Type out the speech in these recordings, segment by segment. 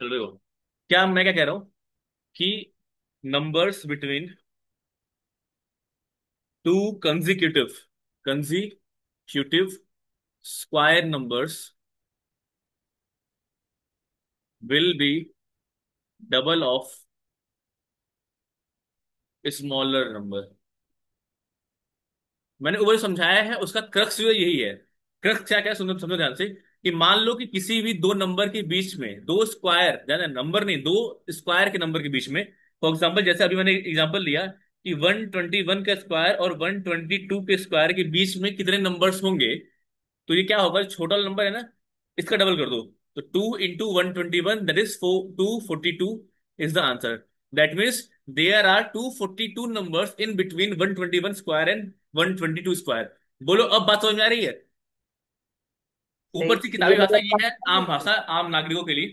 चलो देखो, क्या मैं क्या कह रहा हूँ कि numbers between two consecutive consecutive square numbers will be double of smaller number. मैंने ऊपर समझाया है, उसका क्रक्स जो है यही है। क्रक्स क्या क्या, सुनो समझो ध्यान से। कि मान लो कि किसी भी दो नंबर के बीच में, दो स्क्वायर, ज्यादा नंबर नहीं, दो स्क्वायर के नंबर के बीच में, फॉर एग्जाम्पल जैसे अभी मैंने एग्जांपल लिया कि 121 का स्क्वायर और 122 के स्क्वायर के बीच में कितने नंबर्स होंगे। तो ये क्या होगा, छोटा नंबर है ना, इसका डबल कर दो। तो 2 into 121, that is 242 is the answer. That means there are 242 numbers in between 121 square and 122 square. बोलो अब बात समझ में आ रही है? सही। ऊपर से ये किताबी भाषा मतलब ये है, कंफर्म आम है? भाषा आम नागरिकों के लिए,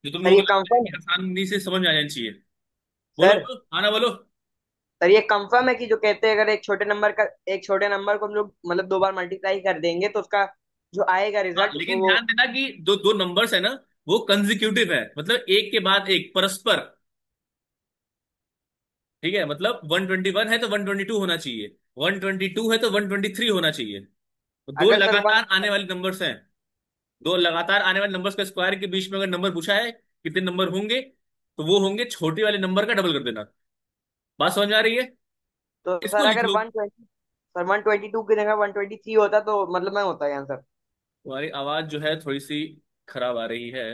जो तुम सर लोगों ये को लगता है कंफर्म कि है? आसानी से समझ में आ जानी चाहिए। बोलो सर बोलो, हाँ ना बोलो। सर ये कंफर्म है कि जो कहते हैं अगर एक छोटे नंबर को हम लोग मतलब दो बार मल्टीप्लाई कर देंगे तो उसका जो आएगा हाँ, रिजल्ट लेकिन वो। ध्यान देना कि दो दो नंबर्स है ना, वो कंजिक्यूटिव है, मतलब एक के बाद एक परस्पर। ठीक है, मतलब 121 है तो 122 होना चाहिए, 122 है तो 123 होना चाहिए। तो दो अगर सर वन लगातार आने वाले नंबर्स हैं। दो लगातार आने वाले नंबर्स का स्क्वायर के बीच में अगर नंबर पूछा है कितने नंबर होंगे, तो वो होंगे छोटे वाले नंबर का डबल कर देना। बात समझ में आ रही है? तो इसको सर लिख अगर लो। 120, सर 122 की जगह 123 होता तो मतलब मैं होता है आंसर। तुम्हारी आवाज जो है थोड़ी सी खराब आ रही है,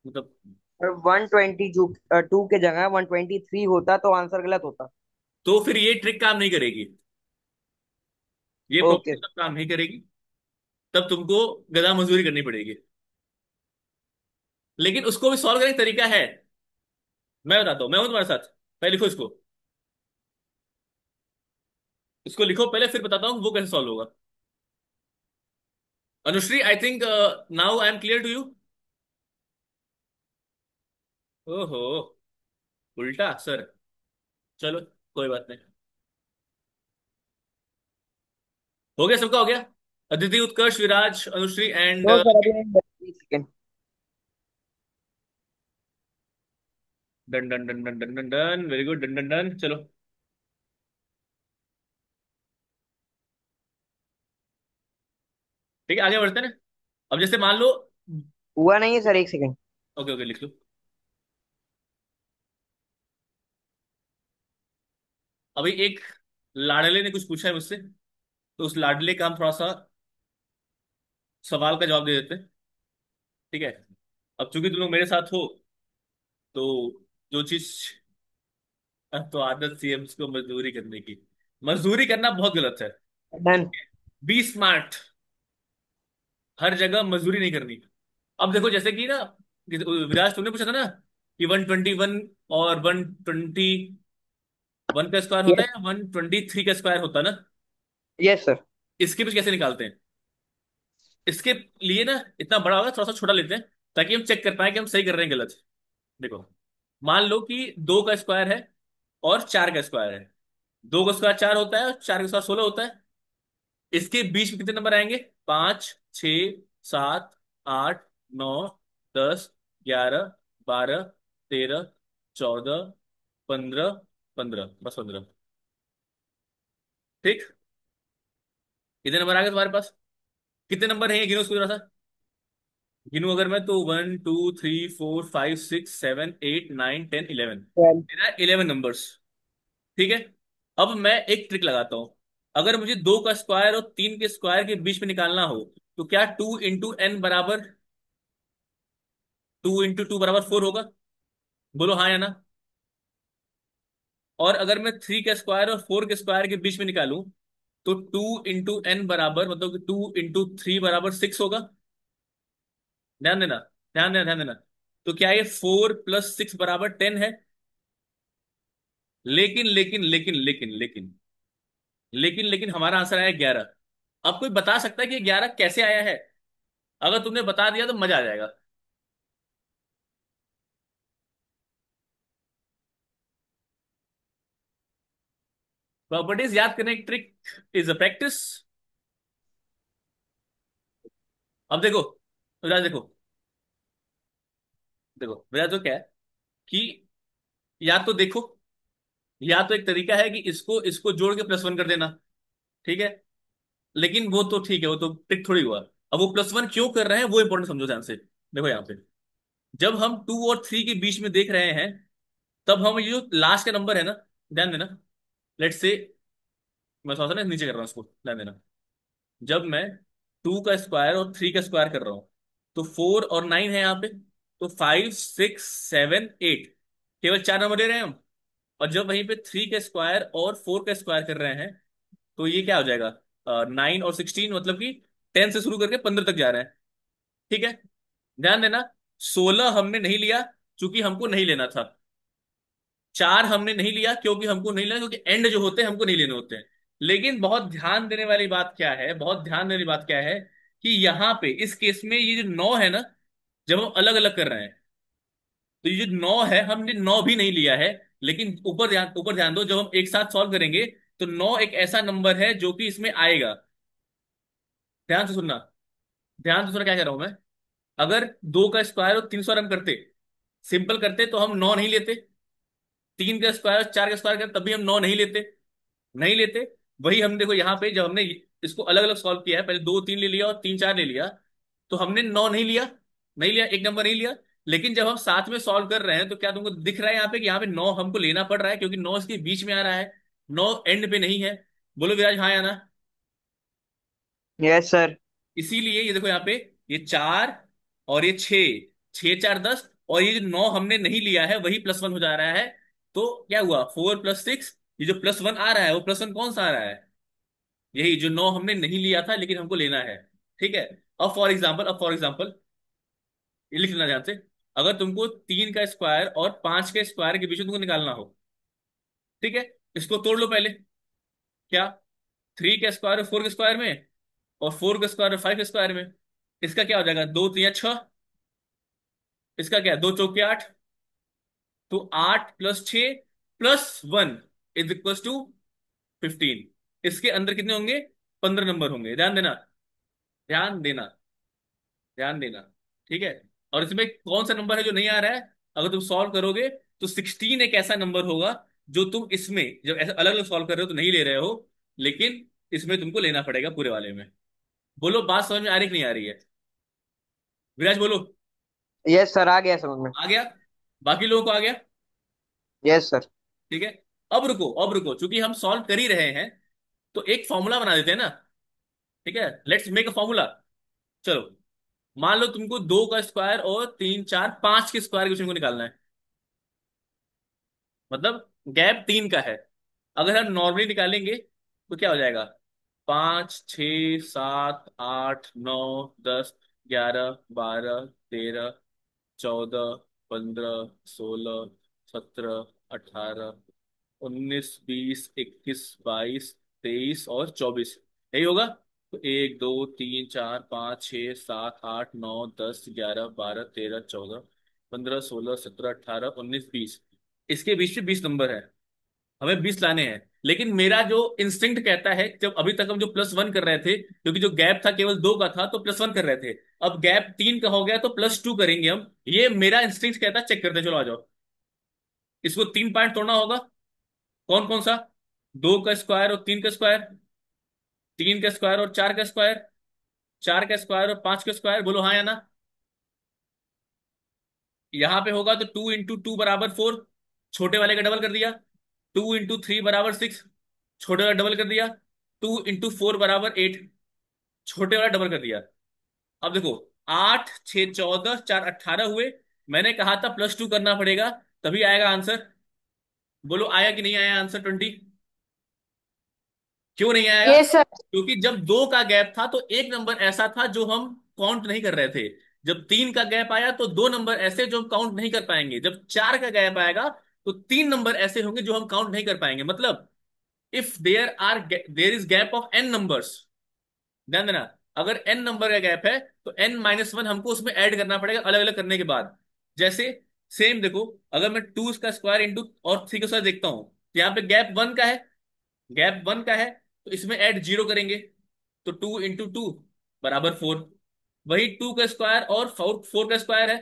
मतलब। सर 122 के जगह 123 होता तो आंसर गलत होता। तो फिर ये ट्रिक काम नहीं करेगी, ये ओके। प्रॉपर्टी तब काम नहीं करेगी। तब तुमको गधा मजदूरी करनी पड़ेगी। लेकिन उसको भी सॉल्व करने का तरीका है, मैं बताता हूँ, मैं हूं तुम्हारे साथ। पहले लिखो इसको, इसको लिखो पहले, फिर बताता हूँ वो कैसे सॉल्व होगा। Anushri, I think now I am clear to you. ओहो, उल्टा सर। चलो, कोई बात नहीं। हो गया, सबका हो गया। अदिति, उत्कर्ष, विराज, अनुश्री एंड तो सर अभी एक second. Done done done done done done done, very good, done done done. चलो ठीक है, आगे बढ़ते हैं ना। अब जैसे मान लो, हुआ नहीं है सर, एक सेकेंड। ओके ओके लिख लो। अभी एक लाडले ने कुछ पूछा है मुझसे, तो उस लाडले का हम थोड़ा सा सवाल का जवाब दे देते हैं। ठीक है। अब चूंकि तुम लोग मेरे साथ हो, तो जो चीज, तो आदत सी है मुझको मजदूरी करने की। मजदूरी करना बहुत गलत है। डन। बी स्मार्ट, हर जगह मजदूरी नहीं करनी। अब देखो जैसे कि ना, विराज तुमने पूछा था ना कि 121 और 121 का स्क्वायर होता है यस। या 123 का स्क्वायर होता है ना। Yes sir. इसके बीच कैसे निकालते हैं? इसके लिए ना, इतना बड़ा होगा, थोड़ा सा छोटा लेते हैं, ताकि हम चेक कर पाए कि हम सही कर रहे हैं गलत। देखो, मान लो कि दो का स्क्वायर है और चार का स्क्वायर है। दो का स्क्वायर चार होता है और चार का स्क्वायर 16 होता है। इसके बीच में कितने नंबर आएंगे? 5, 6, 7, 8, 9, 10, 11, 12, 13, 14, 15, बस 15। ठीक, कितने नंबर आ गए तुम्हारे पास? कितने नंबर हैं ये गिनो उसको जरा सा। गिनू अगर मैं, तो 1, 2, 3, 4, 5, 6, 7, 8, 9, 10, 11। ट्वेल्व। मेरा 11 नंबर्स। ठीक है। अब मैं एक ट्रिक लगाता हूं। अगर मुझे दो का स्क्वायर और तीन के स्क्वायर के बीच में निकालना हो, तो क्या 2 into n बराबर 2 into 2 बराबर 4 होगा? बोलो हाँ या ना। और अगर मैं थ्री के स्क्वायर और फोर के स्क्वायर के बीच में निकालूं, तो 2 into n बराबर, मतलब कि 2 into 3 बराबर 6 होगा। ध्यान देना, ध्यान देना, ध्यान देना। तो क्या ये 4 + 6 बराबर 10 है? लेकिन लेकिन लेकिन लेकिन लेकिन लेकिन लेकिन हमारा आंसर आया 11। अब कोई बता सकता है कि 11 कैसे आया है? अगर तुमने बता दिया तो मजा आ जाएगा। प्रॉपर्टीज याद करने की ट्रिक इज अ प्रैक्टिस। अब देखो, तो देखो, देखो मेरा तो क्या है कि या तो देखो, या तो एक तरीका है कि इसको इसको जोड़ के +1 कर देना, ठीक है। लेकिन वो तो ठीक है, वो तो ट्रिक थोड़ी हुआ। अब वो +1 क्यों कर रहे हैं वो इंपॉर्टेंट समझो ध्यान से। देखो यहाँ पे जब हम 2 और 3 के बीच में देख रहे हैं, तब हम ये जो लास्ट का नंबर है ना, ध्यान देना। लेट्स से मैं सोच रहा नीचे कर रहा हूँ इसको, ध्यान देना। जब मैं 2 का स्क्वायर और 3 का स्क्वायर कर रहा हूँ, तो 4 और 9 है यहाँ पे, तो 5 6 7 8, केवल 4 नंबर ले रहे हैं हम। और जब वहीं पे 3 का स्क्वायर और 4 का स्क्वायर कर रहे हैं, तो ये क्या हो जाएगा, 9 और 16, मतलब कि 10 से शुरू करके 15 तक जा रहे हैं, ठीक है। ध्यान देना, 16 हमने नहीं लिया क्योंकि हमको नहीं लेना था। 4 हमने नहीं लिया क्योंकि हमको नहीं लेना, क्योंकि एंड जो होते हैं हमको नहीं लेने होते हैं। लेकिन बहुत ध्यान देने वाली बात क्या है, बहुत ध्यान देने वाली बात क्या है, कि यहाँ पे इस केस में ये जो 9 है ना, जब हम अलग अलग कर रहे हैं, तो ये जो 9 है हमने 9 भी नहीं लिया है। लेकिन ऊपर ध्यान दो, जब हम एक साथ सॉल्व करेंगे, तो 9 एक ऐसा नंबर है जो कि इसमें आएगा। ध्यान से सुनना, ध्यान से सुनना क्या कह रहा हूं मैं। अगर 2 का स्क्वायर और 3 हम करते, सिंपल करते, तो हम 9 नहीं लेते। 3 का स्क्वायर और 4 का स्क्वायर करते तब भी हम 9 नहीं लेते, नहीं लेते। वही हम देखो यहाँ पे जब हमने इसको अलग अलग सॉल्व किया है, पहले 2 3 ले लिया और 3 4 ले लिया, तो हमने 9 नहीं लिया, नहीं लिया, एक नंबर नहीं लिया। लेकिन जब हम साथ में सॉल्व कर रहे हैं, तो क्या तुमको दिख रहा है यहाँ पे कि यहाँ पे 9 हमको लेना पड़ रहा है, क्योंकि 9 इसके बीच में आ रहा है, 9 एंड पे नहीं है। बोलो विराज, हाँ या ना। Yes sir. इसीलिए ये देखो यहाँ पे, ये 4 और ये 6, 6 4 10, और ये जो 9 हमने नहीं लिया है वही +1 हो जा रहा है। तो क्या हुआ, 4 + 6, ये जो +1 आ रहा है वो +1 कौन सा आ रहा है, यही जो 9 हमने नहीं लिया था लेकिन हमको लेना है, ठीक है। अब फॉर एग्जाम्पल ये लिख लेना ध्यान से। अगर तुमको 3 का स्क्वायर और 5 के स्क्वायर के बीच में तुमको निकालना हो, ठीक है, इसको तोड़ लो पहले। क्या, 3 का स्क्वायर और 4 के स्क्वायर में, और 4 का स्क्वायर और 5 के स्क्वायर में, इसका क्या हो जाएगा, 2 3 6, इसका क्या है, 2 चौके 8, तो 8 + 6 + 1 = 15। इसके अंदर कितने होंगे, 15 नंबर होंगे। ध्यान देना, ध्यान देना, ध्यान देना, ठीक है। और इसमें कौन सा नंबर है जो नहीं आ रहा है, अगर तुम सॉल्व करोगे, तो 16 एक ऐसा नंबर होगा जो तुम इसमें जब ऐसे अलग अलग सॉल्व कर रहे हो तो नहीं ले रहे हो, लेकिन इसमें तुमको लेना पड़ेगा पूरे वाले में। बोलो बात समझ में आ रही कि नहीं आ रही है, विराज बोलो। यस सर, आ गया समझ में। आ गया, बाकी लोगों को आ गया, यस सर। ठीक है। अब रुको, चूंकि हम सॉल्व कर ही रहे हैं, तो एक फॉर्मूला बना देते हैं ना, ठीक है। Let's make a formula. चलो, मान लो तुमको 2 का स्क्वायर और 3 4 5 के स्क्वायर के बीच में निकालना है, मतलब गैप 3 का है। अगर हम नॉर्मली निकालेंगे तो क्या हो जाएगा, 5 6 7 8 9 10 11 12 13 14 15 16 17 18 19 20 21 22 23 यही होगा। तो 1 2 3 4 5 6 7 8 9 10 11 12 13 14 15 16 17 18 19 20, इसके बीच में 20 नंबर है, हमें 20 लाने हैं। लेकिन मेरा जो इंस्टिंक्ट कहता है, जब अभी तक हम जो +1 कर रहे थे, क्योंकि जो गैप था केवल 2 का था तो +1 कर रहे थे, अब गैप 3 का हो गया तो +2 करेंगे हम। ये मेरा इंस्टिंक्ट कहता है, चेक करते हैं, चलो आ जाओ। इसको 3 पार्ट तोड़ना होगा, कौन कौन सा, 2 का स्क्वायर और 3 का स्क्वायर, 3 का स्क्वायर और 4 का स्क्वायर, 4 का स्क्वायर और 5 का स्क्वायर, बोलो हाँ या ना। यहां पे होगा तो 2 × 2 = 4, छोटे वाले का डबल कर दिया। 2 × 3 = 6, छोटे वाला डबल कर दिया। 2 × 4 = 8, छोटे वाला डबल कर दिया। अब देखो, 8 6 14 4 18 हुए। मैंने कहा था +2 करना पड़ेगा, तभी आएगा आंसर। बोलो आया कि नहीं आया आंसर 20। क्यों नहीं आएगा, यस सर। क्योंकि जब 2 का गैप था तो एक नंबर ऐसा था जो हम काउंट नहीं कर रहे थे। जब 3 का गैप आया तो 2 नंबर ऐसे जो हम काउंट नहीं कर पाएंगे। जब 4 का गैप आएगा तो 3 नंबर ऐसे होंगे जो हम काउंट नहीं कर पाएंगे। मतलब if there is gap of n numbers, ध्यान देना, अगर n नंबर का गैप है तो n-1 हमको उसमें ऐड करना पड़ेगा अलग अलग करने के बाद। जैसे सेम देखो, अगर मैं 2 का स्क्वायर इंटू और 3 का स्क्वायर देखता हूं, तो यहाँ पे गैप 1 का है, तो इसमें ऐड 0 करेंगे, तो 2 × 2 = 4। वही 2 का स्क्वायर और 4 का स्क्वायर है,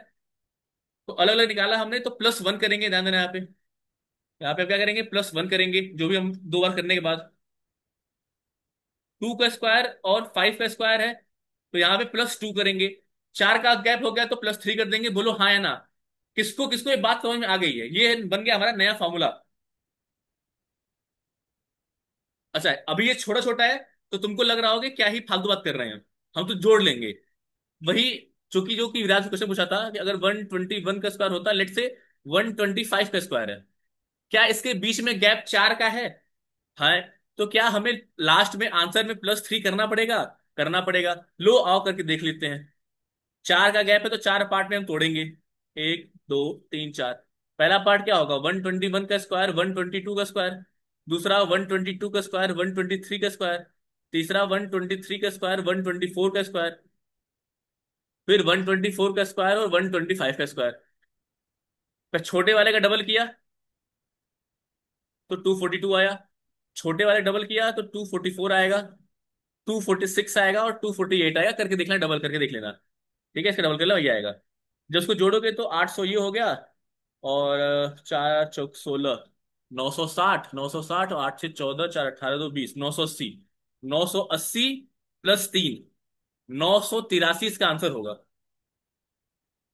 तो अलग अलग निकाला हमने, तो प्लस वन करेंगे, ध्यान देना यहाँ पे। यहाँ पे क्या करेंगे, प्लस वन करेंगे, जो भी हम दो बार करने के बाद। टू का स्क्वायर और फाइव का स्क्वायर है, तो यहाँ पे प्लस टू करेंगे। चार का गैप हो गया तो प्लस थ्री कर देंगे। बोलो हाँ या ना। किसको किसको ये बात समझ में आ गई है? ये बन गया हमारा नया फॉर्मूला। अच्छा अभी ये छोटा छोटा है, तो तुमको लग रहा होगा कि क्या ही फालतू बात कर रहे हैं, हम तो जोड़ लेंगे। वही चूंकि जो कि विराज क्वेश्चन पूछा था कि अगर 121 का स्क्वायर होता, लेट से 125 का स्क्वायर है, क्या इसके बीच में गैप चार का है। तो क्या हमें लास्ट में आंसर में प्लस थ्री करना पड़ेगा? करना पड़ेगा। लो आओ करके देख लेते हैं। चार का गैप है तो चार पार्ट में हम तोड़ेंगे। एक दो तीन चार। पहला पार्ट क्या होगा, 121 का स्क्वायर 122 का स्क्वायर। दूसरा 122 का स्क्वायर 123 का स्क्वायर। तीसरा 123 का स्क्वायर 124 का स्क्वायर। फिर 124 का स्क्वायर और 125 का स्क्वायर। फिर छोटे वाले का डबल किया तो 242 आया। छोटे वाले डबल किया तो 244 आएगा। 246 आएगा और 248 आएगा, करके देख लेना, डबल करके देख लेना। ठीक है, इसका डबल कर लो, वही आएगा। जब उसको जोड़ोगे तो 800 ये हो गया। और चार चौक 16, 960, 960 और आठ से 14, चार 18 दो 20, 980। 980 प्लस तीन, 983 इसका आंसर होगा।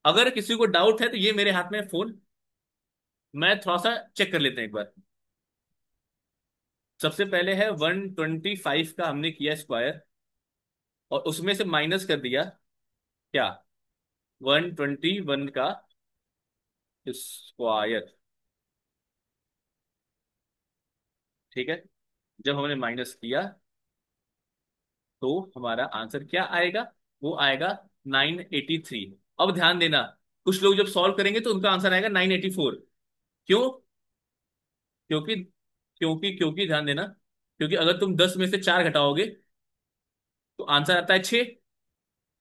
अगर किसी को डाउट है तो ये मेरे हाथ में फोन, मैं थोड़ा सा चेक कर लेते हैं एक बार। सबसे पहले है 125 का हमने किया स्क्वायर, और उसमें से माइनस कर दिया क्या, 121 का स्क्वायर। ठीक है, जब हमने माइनस किया तो हमारा आंसर क्या आएगा, वो आएगा 983। अब ध्यान देना, कुछ लोग जब सॉल्व करेंगे तो उनका आंसर आएगा 984। क्यों? क्योंकि क्योंकि ध्यान देना, क्योंकि अगर तुम 10 में से चार घटाओगे तो आंसर आता है 6।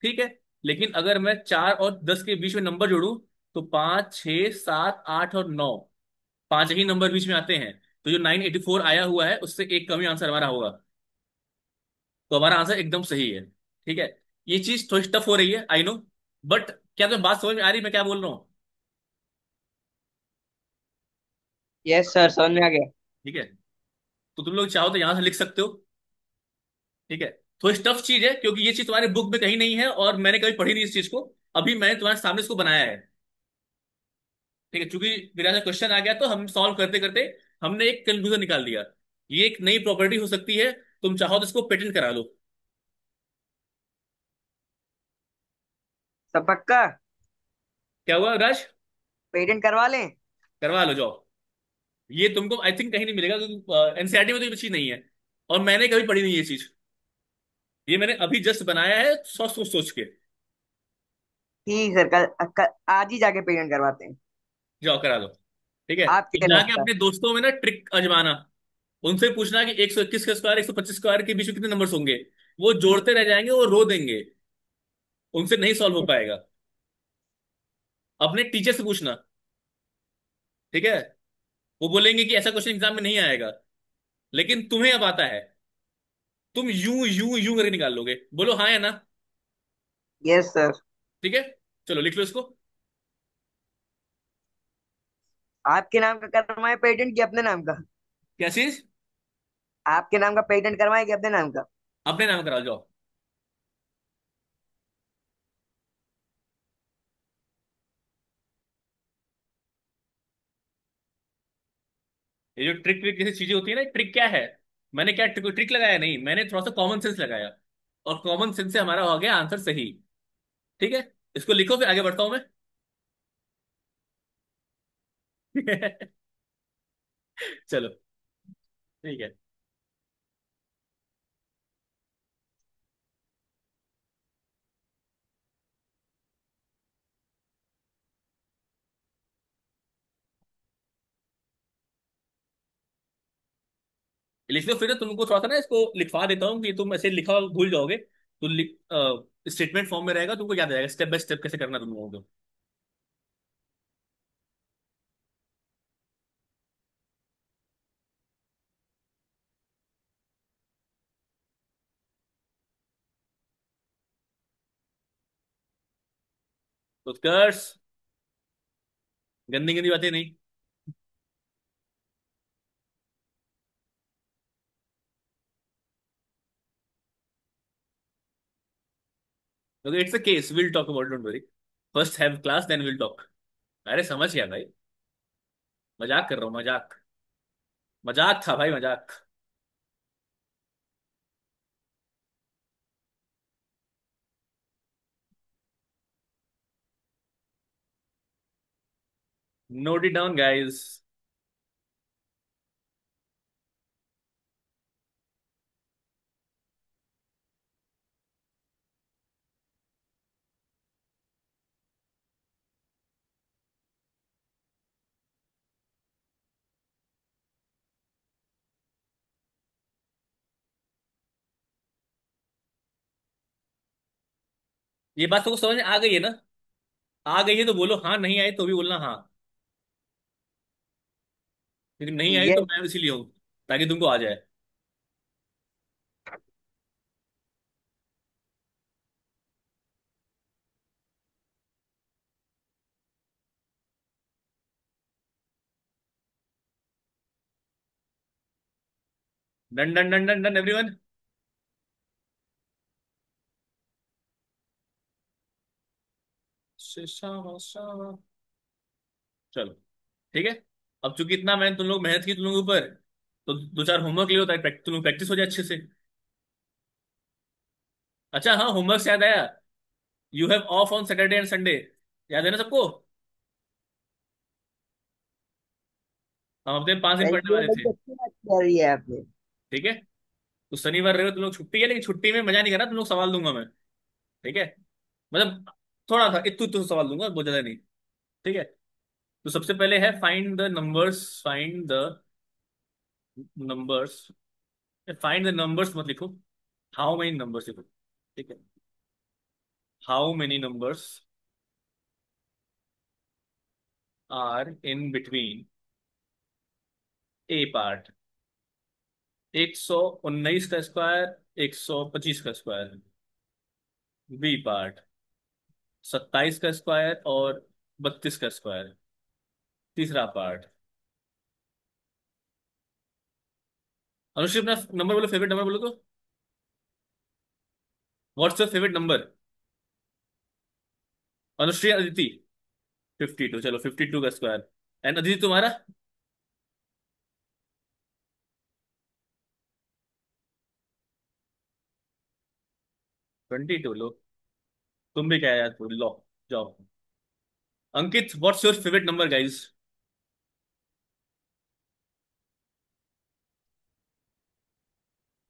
ठीक है, लेकिन अगर मैं चार और 10 के बीच में नंबर जोड़ूं तो पाँच छः सात आठ और नौ, पांच ही नंबर बीच में आते हैं। तो जो 984 आया हुआ है उससे एक कम ही आंसर हमारा होगा। तो हमारा आंसर एकदम सही है। ठीक है, ये चीज थोड़ी टफ हो रही है, आई नो, बट क्या तुम्हें बात समझ में आ रही है मैं क्या बोल रहा हूँ? यस सर, समझ में आ गया। ठीक है, तो तुम लोग चाहो तो यहां से लिख सकते हो। ठीक है, थोड़ी टफ चीज है क्योंकि ये चीज तुम्हारे बुक में कहीं नहीं है और मैंने कभी पढ़ी नहीं इस चीज को। अभी मैंने तुम्हारे सामने इसको बनाया है। ठीक है, चूंकि मेरा से क्वेश्चन आ गया तो हम सॉल्व करते करते हमने एक कंक्लूजन निकाल दिया। ये एक नई प्रॉपर्टी हो सकती है, तुम चाहो तो इसको पेटेंट करा लो। सब पक्का? क्या हुआ राज? पेटेंट करवा लें? करवा लो जाओ। ये तुमको आई थिंक कहीं नहीं मिलेगा क्योंकि एनसीईआरटी में तो ये चीज नहीं है, और मैंने कभी पढ़ी नहीं ये चीज। ये मैंने अभी जस्ट बनाया है सोच सोच सोच के। ठीक सर, आज ही जाके पेटेंट करवाते हैं। जाओ करा लो। ठीक है, तो आपके जाके रास्ता। अपने दोस्तों में ना ट्रिक आजमाना। उनसे पूछना कि 121 का स्क्वायर 125 स्क्वायर के बीच में कितने नंबर्स होंगे। वो जोड़ते रह जाएंगे, वो रो देंगे, उनसे नहीं सॉल्व हो पाएगा। अपने टीचर से पूछना। ठीक है, वो बोलेंगे कि ऐसा क्वेश्चन एग्जाम में नहीं आएगा, लेकिन तुम्हें अब आता है। तुम यूं यूं यूं करके निकाल लोगे। बोलो हाँ या ना। Yes sir. ठीक है, चलो लिख लो इसको। आपके नाम का करवाए पेटेंट कि अपने नाम का? क्या चीज? आपके नाम का पेटेंट करवाए कि अपने नाम का? अपने नाम करा जाओ। ये जो ट्रिक ट्रिक जैसी चीजें होती है ना, ट्रिक क्या है? मैंने क्या ट्रिक ट्रिक लगाया? नहीं, मैंने थोड़ा सा कॉमन सेंस लगाया, और कॉमन सेंस से हमारा हो गया आंसर सही। ठीक है, इसको लिखो फिर आगे बढ़ता हूं मैं। चलो, ठीक है। लिख लो फिर, तुमको थोड़ा सा ना इसको लिखवा देता हूँ कि तुम ऐसे लिखा हुआ भूल जाओगे, तो स्टेटमेंट फॉर्म में रहेगा, तुमको याद रहेगा स्टेप बाय स्टेप कैसे करना तुम लोगों को। उत्कर्ष, गंदी गंदी बातें नहीं। Okay, it's a case, will talk about, don't worry. First have class then will talk. अरे समझ गया भाई, मजाक कर रहा हूँ, मजाक। मजाक था भाई, मजाक। Note it down guys. ये बात तुमको समझ में आ गई है ना? आ गई है तो बोलो हाँ, नहीं आई तो भी बोलना हाँ। लेकिन नहीं आई ये तो मैं इसीलिए हूँ, ताकि तुमको आ जाए। Done done done done done everyone. चलो, ठीक है। अब चूंकि इतना मैंने तुम लोग मेहनत की तुम लोगों के ऊपर, तो दो चार होमवर्क ले होता है, तुम लोग प्रैक्टिस हो जाए अच्छे से। अच्छा हाँ, होमवर्क से याद आया। You have of on Saturday and Sunday, याद है ना सबको? हम हफ्ते में 5 दिन पढ़ने ये वाले थे। बड़ी अच्छी बात कह रही है आपने। ठीक है। तो शनिवार रविवार तुम लोग छुट्टी है, लेकिन छुट्टी में मजा नहीं करना, तुम लोग सवाल दूंगा मैं। ठीक है। मतलब थोड़ा था, इतु इतु सवाल दूंगा, बहुत ज्यादा नहीं। ठीक है। तो सबसे पहले है find the numbers, find the numbers. Find the numbers मत लिखो, हाउ मेनी नंबर्स लिखो। ठीक है। How many numbers are in between a part, 119 का स्क्वायर, 125 का स्क्वायर। बी पार्ट, 27 का स्क्वायर और 32 का स्क्वायर। तीसरा पार्ट। अनुश्री अपना नंबर बोलो, फेवरेट नंबर बोलो तो। What's your favourite number? Anushree, Aditi. 52, चलो 52 का स्क्वायर। एंड अदिति तुम्हारा? 22 लो। तुम भी क्या याद भूल लो। जाओ। Ankit, what's your favourite number guys?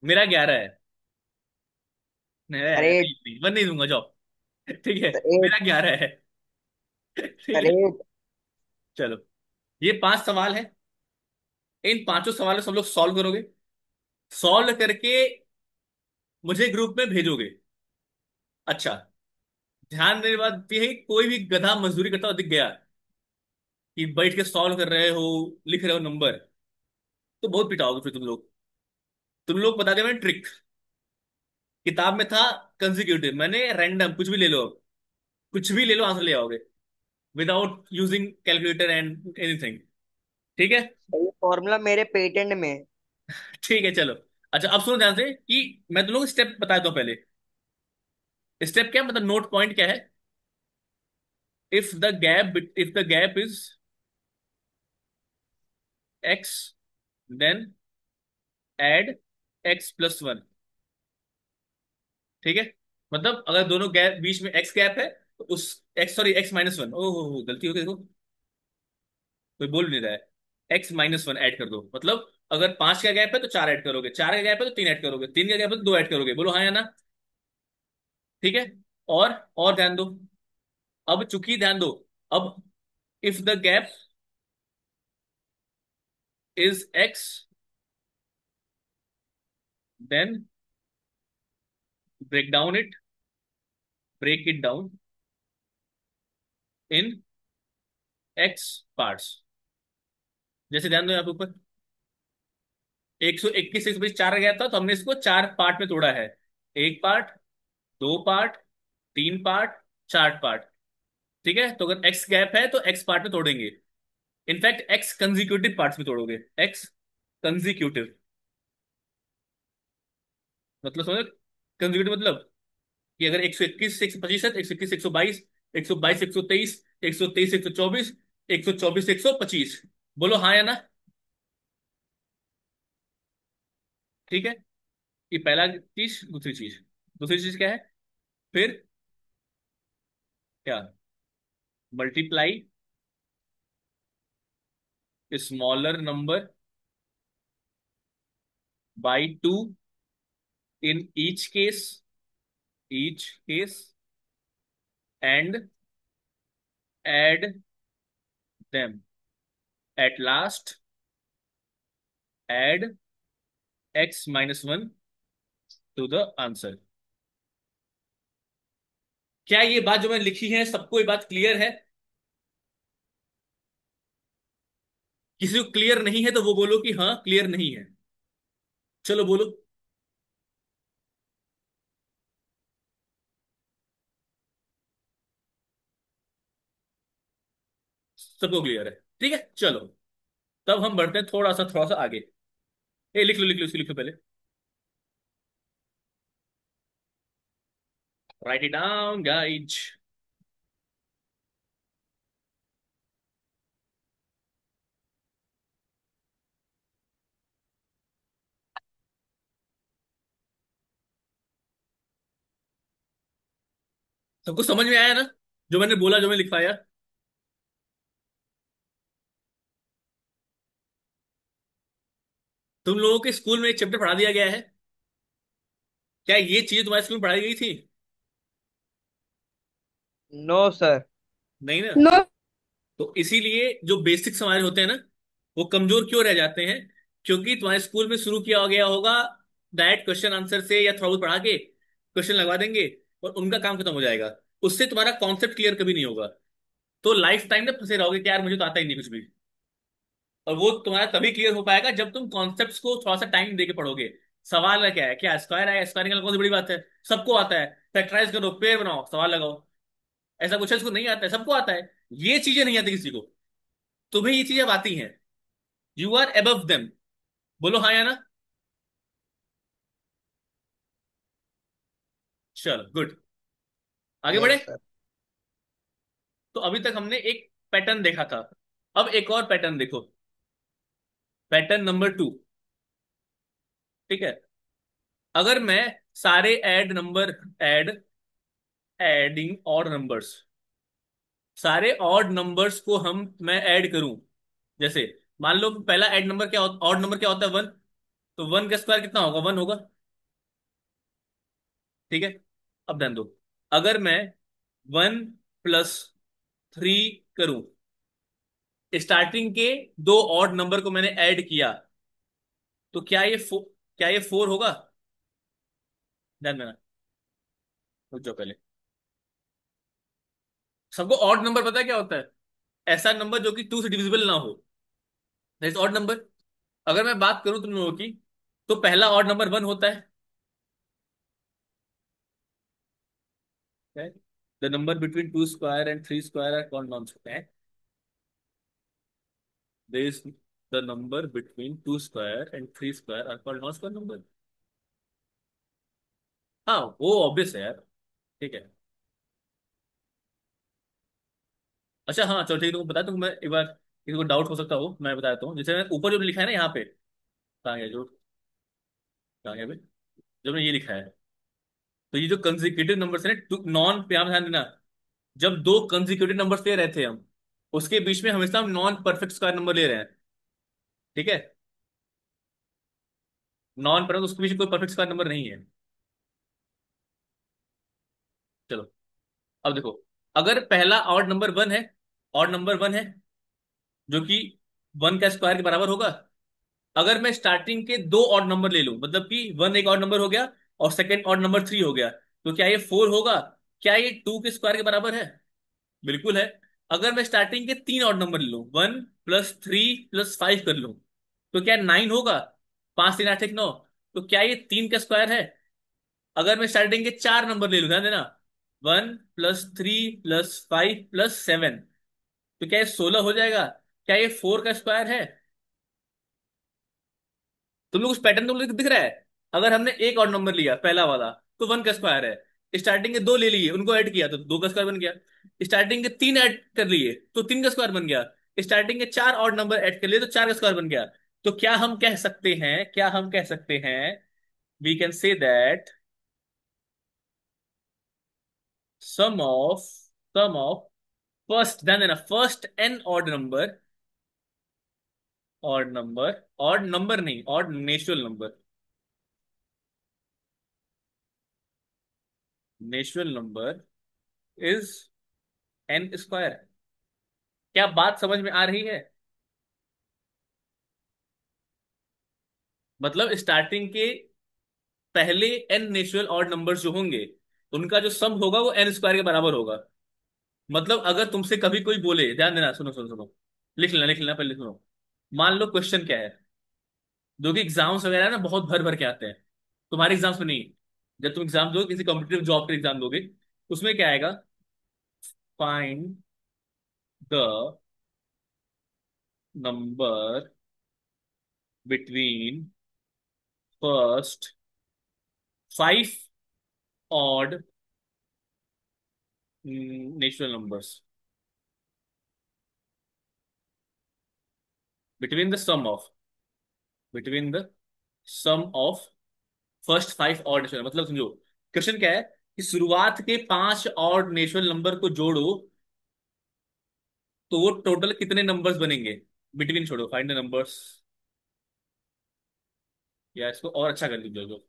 मेरा 11 है। नहीं अरे नहीं नहीं, मैं नहीं दूंगा, जाओ। ठीक है। अरे मेरा 11 है। ठीक अरे है। चलो, ये 5 सवाल है। इन पांचों सवालों सब लोग सॉल्व करोगे। सॉल्व करके मुझे ग्रुप में भेजोगे। अच्छा, ध्यान देने बात ये है कि कोई भी गधा मजदूरी करता हुआ दिख गया, कि बैठ के सॉल्व कर रहे हो, लिख रहे हो नंबर, तो बहुत पिटाओगे फिर तुम लोग। तुम लोग बता दिया मैंने ट्रिक। किताब में था कंसेक्यूटिव, मैंने रैंडम कुछ भी ले लो। कुछ भी ले लो, आंसर ले आओगे, without using calculator and anything. ठीक है। ये फॉर्मूला मेरे पेटेंट में है। ठीक है चलो। अच्छा अब सुनो ध्यान से कि मैं तुम लोग स्टेप बता दूं पहले। स्टेप क्या मतलब, नोट पॉइंट क्या है? If the gap is x, then add x+1। ठीक है। मतलब अगर दोनों गैप बीच में x गैप है, तो उस x, सॉरी x-1, ओह गलती हो गई देखो, कोई बोल नहीं रहा है। x-1 ऐड कर दो, मतलब अगर 5 का गैप है तो 4 ऐड करोगे, 4 का गैप है तो 3 ऐड करोगे, 3 का गैप है तो 2 ऐड करोगे, बोलो हाँ या ना? ठीक है। और ध्यान दो। अब चूंकि ध्यान दो, अब if the gap is x, then break down it, break it down in x parts. जैसे ध्यान दो यहाँ पे ऊपर 121 से 124 गया था, तो हमने इसको 4 पार्ट में तोड़ा है। एक पार्ट, 2 पार्ट, 3 पार्ट, 4 पार्ट। ठीक है। तो अगर एक्स गैप है तो एक्स पार्ट में तोड़ेंगे। इनफैक्ट एक्स कंजिक्यूटिव पार्ट्स में तोड़ोगे, एक्स कंजिक्यूटिव, मतलब समझो, कंजिक्यूटिव मतलब कि अगर 121 से 125 है, 121 से 122, 122 से 123, 123 से 124, 124 से 125, बोलो हाँ या ना। ठीक है, ये पहला चीज। दूसरी चीज, दूसरी चीज क्या है फिर? क्या? Multiply smaller number by two in each case and add them at last, add x-1 to the answer. क्या ये बात जो मैंने लिखी है सबको ये बात क्लियर है? किसी को क्लियर नहीं है तो वो बोलो कि हाँ क्लियर नहीं है। चलो बोलो। सबको क्लियर है? ठीक है चलो, तब हम बढ़ते हैं थोड़ा सा आगे। ए लिख लो लिख लो, इसको लिखो पहले। Right it down guys. सबको समझ में आया ना जो मैंने बोला, जो मैंने लिखवाया? तुम लोगों के स्कूल में एक चैप्टर पढ़ा दिया गया है? क्या ये चीजें तुम्हारे स्कूल में पढ़ाई गई थी? No sir. नहीं ना? नो। तो इसीलिए जो बेसिक्स हमारे होते हैं ना, वो कमजोर क्यों रह जाते हैं? क्योंकि तुम्हारे स्कूल में शुरू किया गया होगा डायरेक्ट क्वेश्चन आंसर से, या थोड़ा बहुत पढ़ा के क्वेश्चन लगवा देंगे और उनका काम खत्म हो जाएगा। उससे तुम्हारा कॉन्सेप्ट क्लियर कभी नहीं होगा। तो लाइफ टाइम में फंसे रहोगे कि यार मुझे तो आता ही नहीं कुछ भी। और वो तुम्हारा तभी क्लियर हो पाएगा जब तुम कॉन्सेप्ट्स को थोड़ा सा टाइम देके पढ़ोगे। सवाल है क्या है, क्या स्क्वायर है, स्क्वायर निकालना कौन सी बड़ी बात है? सबको आता है। फैक्टराइज करो, पेड़ बनाओ, सवाल लगाओ। ऐसा कुछ है इसको नहीं आता है? सबको आता है। ये चीजें नहीं आती किसी को। तुम्हें ये चीजें अब आती हैं। You are above them. बोलो हाँ या ना। चलो गुड, आगे बढ़े। Yes sir. तो अभी तक हमने एक पैटर्न देखा था। अब एक और पैटर्न देखो, पैटर्न नंबर 2। ठीक है, अगर मैं सारे एडिंग ऑड नंबर्स, सारे ऑड नंबर्स को हम मैं ऐड करूं। जैसे मान लो पहला ऐड नंबर क्या होता, ऑड नंबर क्या होता है? 1। तो 1 का स्क्वायर कितना होगा? 1 होगा। ठीक है, अब ध्यान दो, अगर मैं 1+3 करूं, स्टार्टिंग के दो ऑड नंबर को मैंने ऐड किया, तो क्या ये 4 होगा? ध्यान देना, रुक जाओ पहले। सबको ऑड नंबर पता है क्या होता है? ऐसा नंबर जो कि 2 से डिविजिबल ना हो, दैट इज ऑड नंबर। अगर मैं बात करूं तुम लोगों की, तो पहला ऑड नंबर 1 होता है। The number between 2 square and 3 square are called non square. This the number between 2 square and 3 square are called non square number. हाँ वो ऑब्वियस है यार। ठीक है, अच्छा हाँ चलो ठीक है, तुमको बता दूं मैं एक बार, किसी को डाउट हो सकता हो मैं बता देता हूँ। जैसे ऊपर जो लिखा है ना यहाँ पे, कहाँ गया जो, कहाँ गया बे? जब मैंने ये लिखा है, तो ये जो कंसेक्यूटिव नंबर्स है ना, नॉन पे आप ध्यान देना। जब दो कंसेक्यूटिव नंबर्स ले रहे थे हम, उसके बीच में हमेशा हम नॉन परफेक्ट स्क्वायर नंबर ले रहे हैं। ठीक है, नॉन परफेक्ट, उसके बीच कोई परफेक्ट स्क्वायर नंबर नहीं है। चलो अब देखो, अगर पहला ऑड नंबर 1 है, ऑड नंबर 1 है जो कि 1 का स्क्वायर के बराबर होगा। अगर मैं स्टार्टिंग के दो ऑड नंबर ले लूं, मतलब कि 1 एक ऑड नंबर हो गया और सेकंड ऑड नंबर 3 हो गया, तो क्या ये 4 होगा? क्या ये 2 के स्क्वायर के बराबर है? बिल्कुल है। अगर मैं स्टार्टिंग के तीन ऑड नंबर ले लूं, 1+3+5 कर लूं, तो क्या 9 होगा? 5 3 8 1 9। तो क्या ये 3 का स्क्वायर है? अगर मैं स्टार्टिंग के चार नंबर ले लूं, ध्यान देना, 1+3+5+7, तो क्या ये 16 हो जाएगा? क्या ये 4 का स्क्वायर है? तुम लोग उस पैटर्न तुम लोग को दिख रहा है? अगर हमने एक और नंबर लिया पहला वाला, तो 1 का स्क्वायर है। स्टार्टिंग के दो ले लिए, उनको ऐड किया तो 2 का स्क्वायर बन गया। स्टार्टिंग के 3 ऐड कर लिए तो 3 का स्क्वायर बन गया। स्टार्टिंग के 4 और नंबर ऐड कर लिए तो 4 का स्क्वायर बन गया। तो क्या हम कह सकते हैं, we can say that sum of sum of first, ध्यान देना, फर्स्ट एन ऑड नंबर नहीं, odd natural number, natural number is n square. क्या बात समझ में आ रही है? मतलब स्टार्टिंग के पहले एन नेचुरल ऑड नंबर्स जो होंगे, उनका जो सम होगा वो एन स्क्वायर के बराबर होगा। मतलब अगर तुमसे कभी कोई बोले, ध्यान देना, सुनो सुनो सुनो, लिख लेना पहले, सुनो। मान लो क्वेश्चन क्या है, जो कि एग्जाम्स वगैरह ना बहुत भर भर के आते हैं, तुम्हारे एग्जाम्स में नहीं। जब तुम एग्जाम दो, किसी कॉम्पिटेटिव जॉब के एग्जाम दोगे, उसमें क्या आएगा? Find the number between first 5 odd natural numbers, between the sum of between the sum of first 5 odd natural, मतलब समझो क्वेश्चन क्या है, कि शुरुआत के 5 ऑड नेचुरल नंबर को जोड़ो तो वो टोटल कितने नंबर्स बनेंगे। बिटवीन छोड़ो, फाइंड द नंबर्स, या इसको और अच्छा कर लीजिए जो,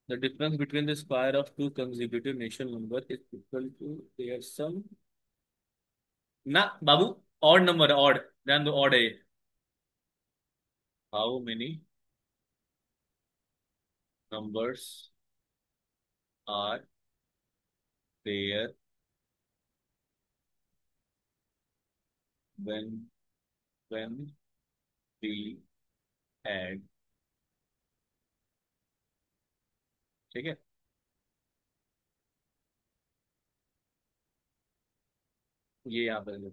the difference between the square of two consecutive natural number is equal to their sum. ना बाबू, ऑड नंबर है, ऑड, ध्यान दो, ऑड है ये। How many numbers are there when when we add, ठीक है। ये यहाँ पर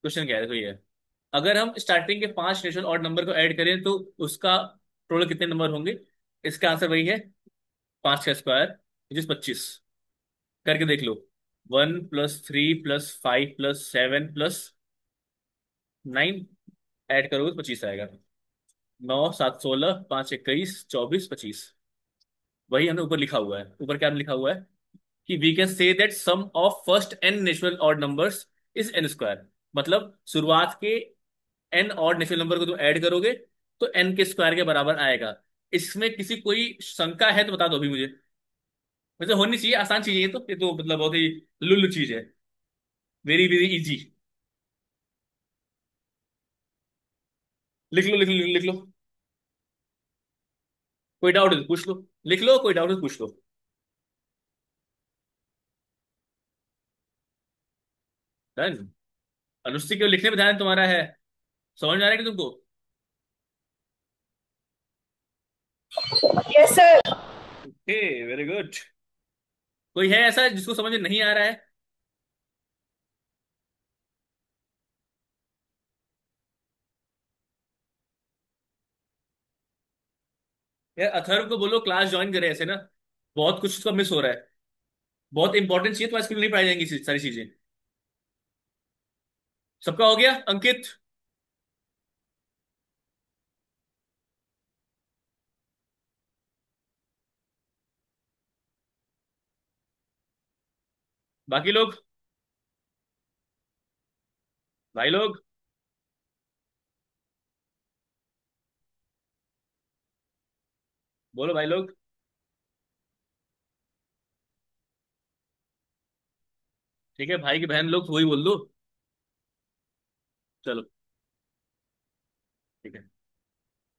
क्वेश्चन क्या है, देखो ये, अगर हम स्टार्टिंग के 5 नेचुरल ऑड नंबर को ऐड करें तो उसका टोटल कितने नंबर होंगे। इसका आंसर वही है, 5 का स्क्वायर, जिस 25, करके देख लो। 1 + 3 + 5 + 7 + 9 ऐड करोगे तो 25 आएगा। 9 7 16 5 21 24 25, वही हमने ऊपर लिखा हुआ है। ऊपर क्या लिखा हुआ है, कि we can say that sum of first n natural odd numbers is n square. मतलब शुरुआत के एन ऑड नेचुरल नंबर को तुम ऐड करोगे तो एन के स्क्वायर के बराबर आएगा। इसमें किसी कोई शंका है तो बता दो अभी मुझे। वैसे होनी चाहिए, आसान चीज है ये तो मतलब बहुत ही लुल्लु चीज है, वेरी वेरी इजी। लिख लो लिख लो लिख लो, कोई डाउट है तो पूछ लो। लिख लो, कोई डाउट है तो पूछ लो। डन। अनुष्ठी केवल लिखने में ध्यान तुम्हारा है, समझ में आ रहा है कि तुमको? Yes sir. Okay, very good. कोई है ऐसा जिसको समझ में नहीं आ रहा है? यार अथर्व को बोलो क्लास ज्वाइन करे ऐसे ना, बहुत कुछ उसका मिस हो रहा है। बहुत इंपॉर्टेंट चीज तुम्हारे स्कूल में नहीं पढ़ाई जाएंगी सारी चीजें। सबका हो गया अंकित? बाकी लोग, भाई लोग, बोलो भाई लोग। ठीक है, भाई की बहन लोग तो वही बोल दो। चलो, ठीक है,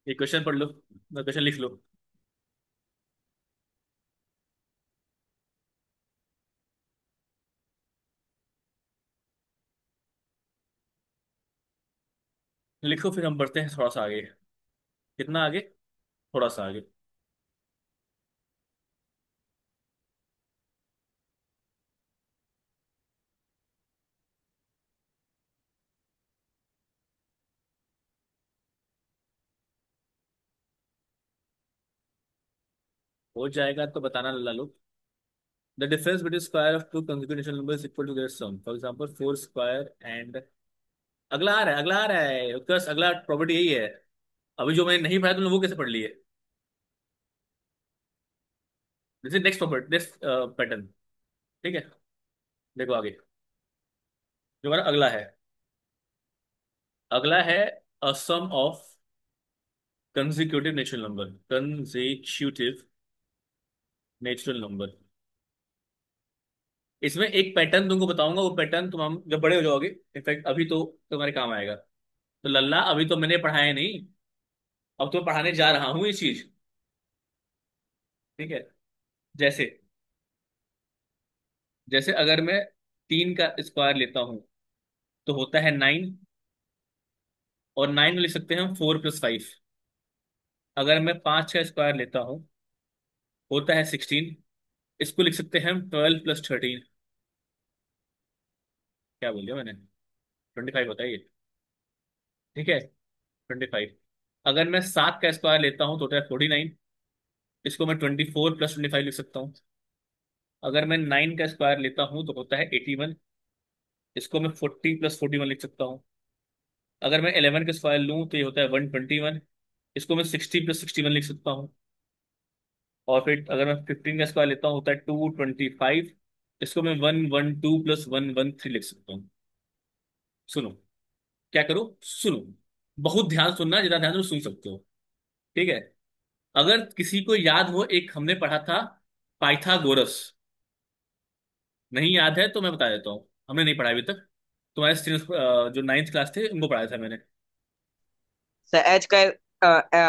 एक क्वेश्चन पढ़ लो, क्वेश्चन लिख लो। लिखो फिर हम बढ़ते हैं थोड़ा सा आगे। कितना आगे? थोड़ा सा आगे। हो जाएगा तो बताना Lalu. The difference between square of two consecutive natural numbers equal to their sum, for example 4 square and. अगला आ रहा है, अगला आ रहा है उत्कर्ष, अगला प्रॉपर्टी यही है। अभी जो मैंने नहीं पढ़ा तुमने वो कैसे पढ़ लिए? This is next property, next pattern. ठीक है, देखो आगे जो हमारा अगला है। अगला है a sum of consecutive natural number, consecutive natural number. इसमें एक पैटर्न तुमको बताऊंगा, वो पैटर्न तुम हम जब बड़े हो जाओगे, इनफैक्ट अभी तो तुम्हारे काम आएगा। तो लल्ला अभी तो मैंने पढ़ाया नहीं, अब तो पढ़ाने जा रहा हूँ ये चीज। ठीक है, जैसे जैसे अगर मैं 3 का स्क्वायर लेता हूँ तो होता है 9, और 9 में लिख सकते हैं हम 4 + 5। अगर मैं 5 का स्क्वायर लेता हूँ होता है 16, इसको लिख सकते हैं हम 12 + 13। क्या बोल दिया मैंने? 25 होता है ये। ठीक है, 25। अगर मैं 7 का स्क्वायर लेता हूँ तो होता है 49, इसको मैं 24 + 25 लिख सकता हूँ। अगर मैं 9 का स्क्वायर लेता हूँ तो होता है 81, इसको मैं 40 + 41 लिख सकता हूँ। अगर मैं 11 का स्क्वायर लूँ तो ये होता है 121, इसको मैं 60 + 61 लिख सकता हूँ। और फिर अगर मैं 15 का स्क्वायर लेता हूँ होता है 225, इसको मैं 112 + 113 लिख सकता हूँ। सुनो, क्या करो, सुनो, बहुत ध्यान सुनना, जितना ध्यान तुम सुन सकते हो। ठीक है, अगर किसी को याद हो, एक हमने पढ़ा था पाइथागोरस। नहीं याद है तो मैं बता देता हूँ, हमने नहीं पढ़ा अभी तक। तुम्हारे students, जो 9th क्लास थे उनको पढ़ाया था मैंने। सर एच का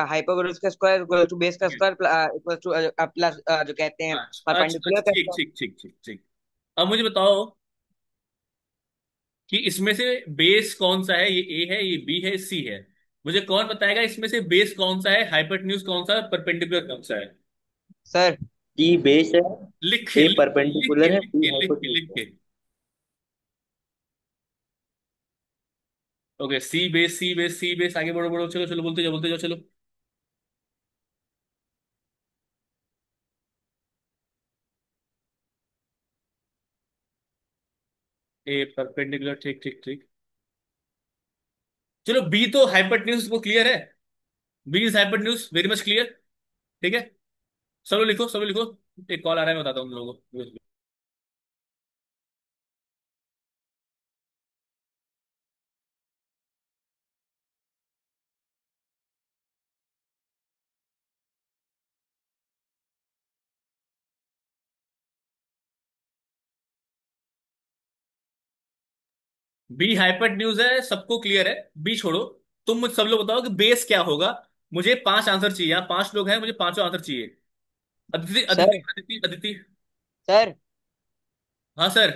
हाइपोटेन्यूज का स्क्वायर इक्वल टू बेस का ठीक है, स्क्वायर इक्वल टू प्लस जो कहते हैं अच्छा अच्छा परपेंडिकुलर अच्छा, का ठीक स्क्वायर। ठीक ठीक ठीक ठीक। अब मुझे बताओ कि इसमें से बेस कौन सा है, ये ए है, ये बी है, सी है। मुझे कौन बताएगा इसमें से बेस कौन सा है, हाइपोटेन्यूज कौन सा है, परपेंडिकुलर कौन सा है? सर ई बेस है, लिख के ए लिख के लिख के परपेंडिकुलर है, लिख बी के लिख के हाइपोटेन्यूज लिख है। के। ओके, सी बेस, सी बेस, सी बेस, आगे बढ़ो बढ़ो, चलो चलो, बोलते जाओ चलो। ए परपेंडिकुलर, ठीक ठीक ठीक। चलो बी तो हाइपोटेन्यूज वो क्लियर है, b is hypotenuse, very much clear. ठीक है, सब लोग लिखो, सब लोग लिखो। एक कॉल आ रहा है, मैं बताता हूँ तुम लोगों को। बी हाइपोटेन्यूज है, सबको क्लियर है, बी छोड़ो। तुम मुझे सब लोग बताओ कि बेस क्या होगा। मुझे 5 आंसर चाहिए, यहाँ 5 लोग हैं, मुझे पांचों आंसर चाहिए। अदिति अदिति सर अदिति अदिति। सर हाँ सर।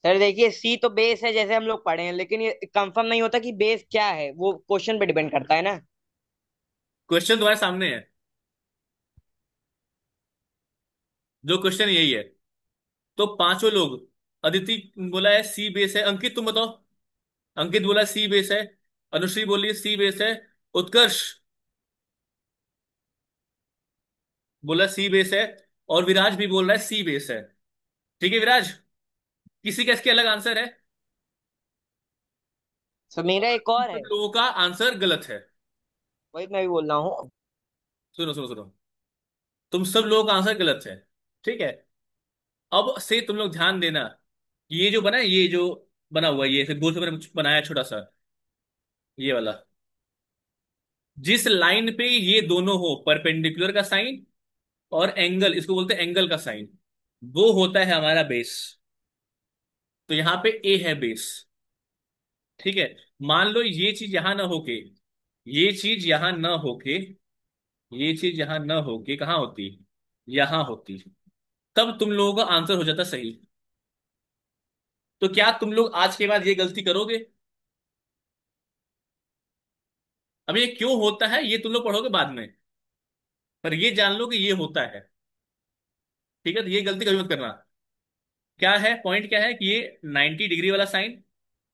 सर देखिए सी तो बेस है जैसे हम लोग पढ़े हैं, लेकिन ये कंफर्म नहीं होता कि बेस क्या है, वो क्वेश्चन पे डिपेंड करता है ना। क्वेश्चन तुम्हारे सामने है, जो क्वेश्चन यही है। तो पांचों लोग, अदिति बोला है सी बेस है, अंकित तुम बताओ। अंकित बोला सी बेस है, अनुश्री बोली सी बेस है, उत्कर्ष बोला सी बेस है, और विराज भी बोल रहा है सी बेस है। ठीक है विराज, किसी का इसके अलग आंसर है? सर मेरा एक तुम और सब है, लोगों का आंसर गलत है। वही मैं भी बोल रहा हूँ। सुनो सुनो सुनो, तुम सब लोगों का आंसर गलत है। ठीक है, अब से तुम लोग ध्यान देना। ये जो बना है, ये जो बना हुआ है, ये गोल से मैंने कुछ बनाया छोटा सा, ये वाला। जिस लाइन पे ये दोनों हो, परपेंडिकुलर का साइन और एंगल, इसको बोलते हैं एंगल का साइन, वो होता है हमारा बेस। तो यहाँ पे ए है बेस। ठीक है, मान लो ये चीज यहां ना होके, ये चीज यहां ना होके, ये चीज यहां ना होके कहाँ होती? यहां होती। तब तुम लोगों का आंसर हो जाता सही। तो क्या तुम लोग आज के बाद ये गलती करोगे? अब ये क्यों होता है ये तुम लोग पढ़ोगे बाद में, पर ये जान लो कि ये होता है। ठीक है, तो ये गलती कभी मत करना। क्या है पॉइंट, क्या है कि ये 90 डिग्री वाला साइन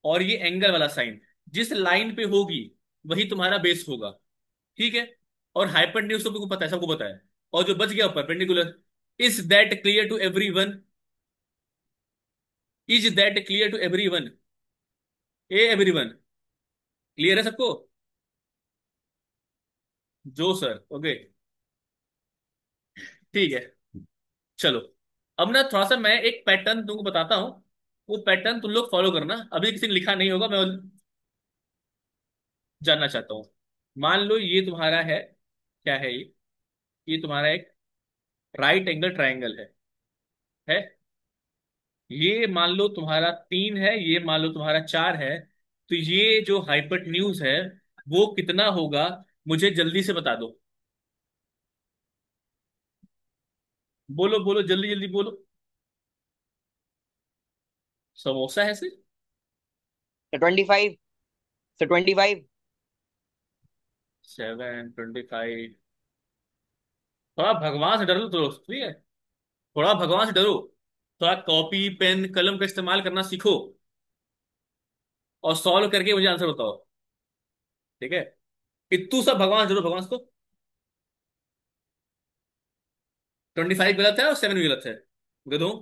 और ये एंगल वाला साइन जिस लाइन पे होगी वही तुम्हारा बेस होगा। ठीक है, और हाइपोटेन्यूज तो तुमको पता है, सबको पता है। और जो बच गया perpendicular. Is that clear to everyone? Is that clear to everyone? A everyone, clear है सबको? जो सर, ओके, ठीक है। चलो, अब ना थोड़ा सा मैं एक पैटर्न तुमको बताता हूँ, वो पैटर्न तुम लोग फॉलो करना। अभी किसी ने लिखा नहीं होगा, मैं जानना चाहता हूँ। मान लो ये तुम्हारा है, क्या है ये तुम्हारा एक राइट एंगल ट्रायंगल है। ये मान लो तुम्हारा 3 है, ये मान लो तुम्हारा 4 है। तो ये जो हाइपोटेन्यूज है वो कितना होगा, मुझे जल्दी से बता दो। बोलो बोलो, जल्दी जल्दी बोलो। समोसा है सिर्फ? 25। 25। 725? थोड़ा भगवान से डरो तो, ठीक है? थोड़ा भगवान से डरो। थोड़ा कॉपी पेन कलम का इस्तेमाल करना सीखो, और सॉल्व करके मुझे आंसर बताओ, ठीक है? इतू सा भगवान से डरो, भगवान से। तो 25 गलत है और 7 भी गलत है, गधों।